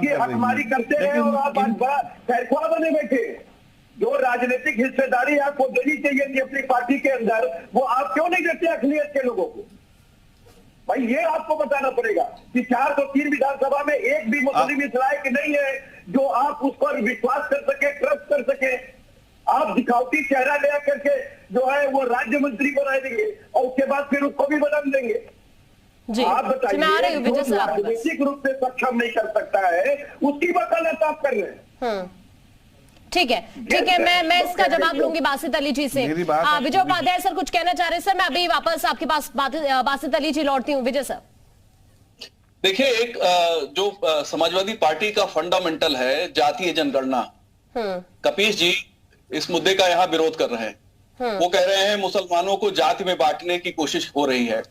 की हकमारी करते रहे और आप आज बड़ा फैसला बने बैठे। जो राजनीतिक हिस्सेदारी आपको देनी चाहिए थी अपनी पार्टी के अंदर, वो आप क्यों नहीं देते अखिलियत के लोगों को? भाई ये आपको बताना पड़ेगा कि 403 विधानसभा में एक भी मुस्लिम इस लायक नहीं है जो आप उस पर विश्वास कर सके, ट्रस्ट कर सके। आप दिखावटी चेहरा ले करके जो है वो राज्य मंत्री बना देंगे और उसके बाद फिर उसको भी बदल देंगे। जी, आप बताइए, जो राजनीतिक रूप से सक्षम नहीं कर सकता है उसकी वकालत आप कर रहे हैं। ठीक है, मैं इसका जवाब लूंगी बासित अली जी से। विजय उपाध्याय सर कुछ कहना चाह रहे हैं? सर मैं अभी वापस आपके पास बासित अली जी लौटती हूँ। विजय सर देखिए, एक जो समाजवादी पार्टी का फंडामेंटल है जातीय जनगणना, कपीश जी इस मुद्दे का यहाँ विरोध कर रहे हैं। वो कह रहे हैं मुसलमानों को जाति में बांटने की कोशिश हो रही है।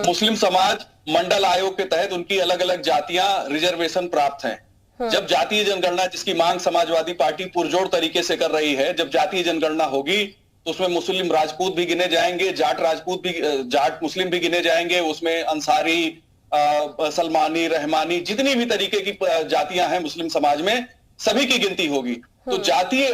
मुस्लिम समाज मंडल आयोग के तहत उनकी अलग अलग जातियां रिजर्वेशन प्राप्त हैं। जब जातीय जनगणना जिसकी मांग समाजवादी पार्टी पुरजोर तरीके से कर रही है, जब जातीय जनगणना होगी तो उसमें मुस्लिम राजपूत भी गिने जाएंगे, जाट राजपूत भी, जाट मुस्लिम भी गिने जाएंगे, उसमें अंसारी, सलमानी, रहमानी, जितनी भी तरीके की जातियां हैं मुस्लिम समाज में, सभी की गिनती होगी। तो जातीय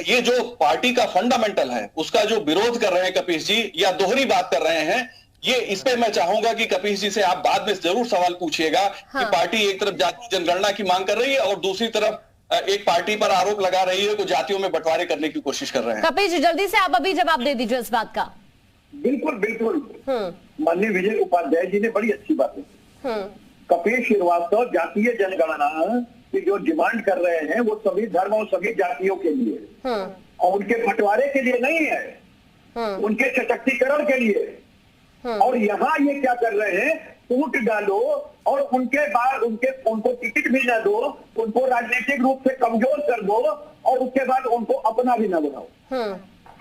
ये जो पार्टी का फंडामेंटल है उसका जो विरोध कर रहे हैं कपीश जी, या दोहरी बात कर रहे हैं, ये इस पे मैं चाहूंगा कि कपीश जी से आप बाद में जरूर सवाल पूछिएगा कि पार्टी एक तरफ जातीय जनगणना की मांग कर रही है और दूसरी तरफ एक पार्टी पर आरोप लगा रही है कि जातियों में बंटवारे करने की कोशिश कर रहे हैं। कपीश जी जल्दी से आप अभी जवाब दे दीजिए इस बात का। बिल्कुल बिल्कुल, माननीय विजय उपाध्याय जी ने बड़ी अच्छी बात की। कपीश श्रीवास्तव जातीय जनगणना की जो डिमांड कर रहे हैं वो सभी धर्म और सभी जातियों के लिए और उनके बंटवारे के लिए नहीं है, उनके सशक्तिकरण के लिए। और यहाँ ये क्या कर रहे हैं, टूट डालो और उनके बाद उनको टिकट भी ना दो, उनको राजनीतिक रूप से कमजोर कर दो और उसके बाद उनको अपना भी ना बनाओ।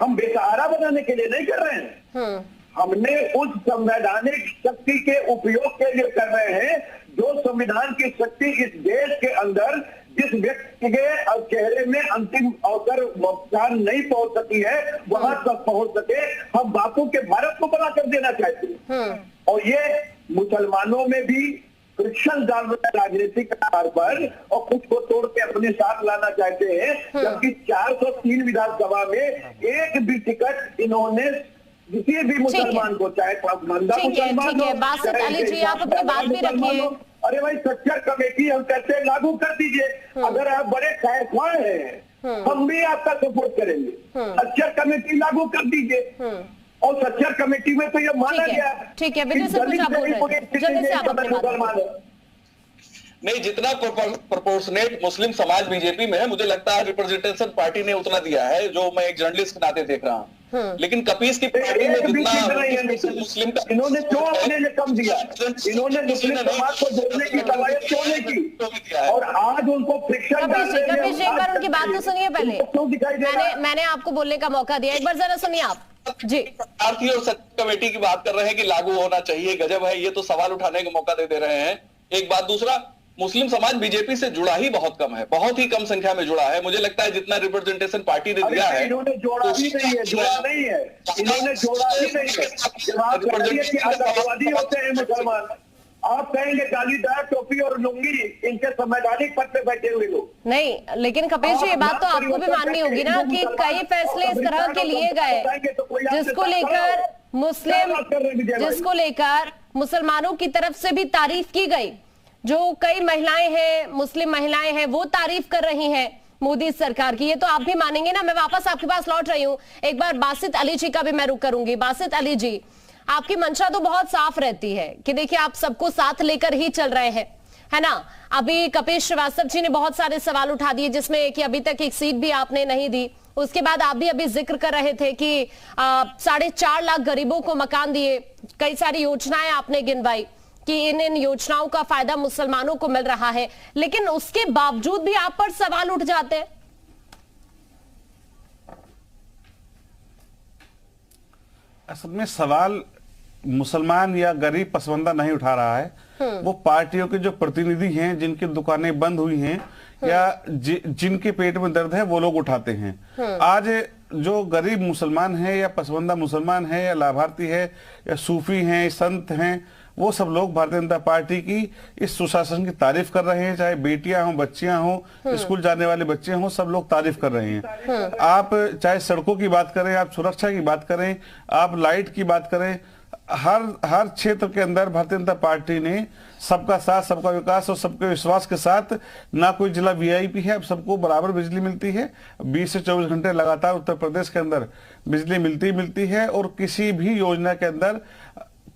हम बेसहारा बनाने के लिए नहीं कर रहे हैं, हमने उस संवैधानिक शक्ति के उपयोग के लिए कर रहे हैं जो संविधान की शक्ति इस देश के अंदर जिस व्यक्ति के चेहरे में अंतिम अवसर मुस्कान नहीं पहुंच सकी है वहां तक पहुंच सके, हम बापू के भारत को बना कर देना चाहते हैं। और ये मुसलमानों में भी फ्रिक्शन डाल रहे हैं राजनीतिक आधार पर और कुछ को तोड़ के अपने साथ लाना चाहते हैं, जबकि 403 विधानसभा में एक भी टिकट इन्होंने किसी भी मुसलमान को, चाहे पसमानदा मुसलमान हो, बासित अली जी आप अपनी बात भी रखिए। अरे भाई सच्चर कमेटी हम कहते हैं लागू कर दीजिए। अगर आप बड़े खैरख्वाह हैं हम भी आपका सपोर्ट करेंगे, सच्चर कमेटी लागू कर दीजिए। और सच्चर कमेटी में तो ये माना गया। ठीक है विजय सर कुछ आप बोल रहे हैं, जल्दी से आप अपनी बात। नहीं, जितना प्रोपोर्शनेट मुस्लिम समाज बीजेपी में है, मुझे लगता है रिप्रेजेंटेशन पार्टी ने उतना दिया है, जो मैं एक जर्नलिस्ट के नाते देख रहा हूँ। लेकिन कपीश की पार्टी में जितना मुस्लिम का, इन्होंने क्यों अपने लिए कम दिया? इन्होंने मुस्लिम समाज को जोड़ने की कवायद क्यों नहीं की? और आज उनको फ्रिक्शन कपीश एक बार उनकी बात तो सुनिए पहले। मैंने आपको बोलने का मौका दिया, एक बार जरा सुनिए आप जी। भारतीय और सच्ची कमेटी की बात कर रहे हैं कि लागू होना चाहिए, गजब है, ये तो सवाल उठाने का मौका दे रहे हैं। एक बात, दूसरा, मुस्लिम समाज बीजेपी से जुड़ा ही बहुत कम है, बहुत ही कम संख्या में जुड़ा है। मुझे लगता है जितना रिप्रेजेंटेशन पार्टी ने दिया है, इन्होंने जोड़ा ही नहीं है, जुड़ा नहीं है, इन्होंने जोड़ा ही नहीं है। जब आप कहिए कि आतंकवादी होते हैं मुसलमान, आप कहेंगे जालीदार टोपी और लुंगी इनके संवैधानिक पद पे बैठे हुए लोग। नहीं, लेकिन कपीश जी ये बात तो आपको भी माननी होगी ना कि कई फैसले इस तरह के लिए गए जिसको लेकर मुसलमानों की तरफ से भी तारीफ की गई। जो कई महिलाएं हैं, मुस्लिम महिलाएं हैं, वो तारीफ कर रही हैं मोदी सरकार की, ये तो आप भी मानेंगे ना। मैं वापस आपके पास लौट रही हूँ, एक बार बासित अली जी का भी मैं रुख करूंगी। बासित अली जी, आपकी मंशा तो बहुत साफ रहती है कि देखिए आप सबको साथ लेकर ही चल रहे हैं, है ना। अभी कपीश श्रीवास्तव जी ने बहुत सारे सवाल उठा दिए जिसमें कि अभी तक एक सीट भी आपने नहीं दी। उसके बाद आप भी अभी जिक्र कर रहे थे कि 4.5 लाख गरीबों को मकान दिए, कई सारी योजनाएं आपने गिनवाई कि इन योजनाओं का फायदा मुसलमानों को मिल रहा है, लेकिन उसके बावजूद भी आप पर सवाल उठ जाते हैं। असल में सवाल मुसलमान या गरीब पसमानदा नहीं उठा रहा है, वो पार्टियों के जो प्रतिनिधि हैं, जिनकी दुकानें बंद हुई हैं या जिनके पेट में दर्द है, वो लोग उठाते हैं। आज जो गरीब मुसलमान है या पसमानदा मुसलमान है या लाभार्थी है या सूफी हैं, संत हैं, वो सब लोग भारतीय जनता पार्टी की इस सुशासन की तारीफ कर रहे हैं, चाहे बेटियां हों, बच्चियां हों, स्कूल जाने वाले बच्चे हों, सब लोग तारीफ कर रहे हैं। आप चाहे सड़कों की बात करें, आप सुरक्षा की बात करें, आप लाइट की बात करें, हर क्षेत्र के अंदर भारतीय जनता पार्टी ने सबका साथ, सबका विकास और सबके विश्वास के साथ, ना कोई जिला वीआईपी है, अब सबको बराबर बिजली मिलती है। 20 से 24 घंटे लगातार उत्तर प्रदेश के अंदर बिजली मिलती है और किसी भी योजना के अंदर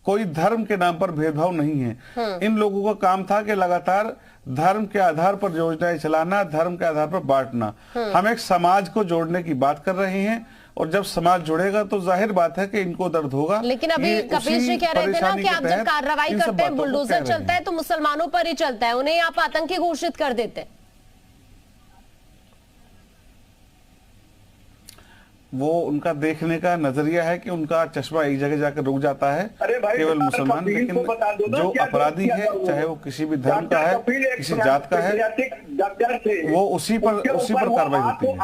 कोई धर्म के नाम पर भेदभाव नहीं है। इन लोगों का काम था कि लगातार धर्म के आधार पर योजनाएं चलाना, धर्म के आधार पर बांटना। हम एक समाज को जोड़ने की बात कर रहे हैं और जब समाज जुड़ेगा तो जाहिर बात है कि इनको दर्द होगा। लेकिन अभी कपिल जी कह रहे थे ना कि आप जब कार्रवाई करते हैं, बुलडोजर चलता है तो मुसलमानों पर ही चलता है, उन्हें आप आतंकी घोषित कर देते हैं। वो उनका देखने का नजरिया है कि उनका चश्मा एक जगह जाकर रुक जाता है, भाई, केवल मुसलमान। लेकिन जो अपराधी है, चाहे वो किसी भी धर्म का है, किसी जात का है, वो उसी पर कार्रवाई होती है।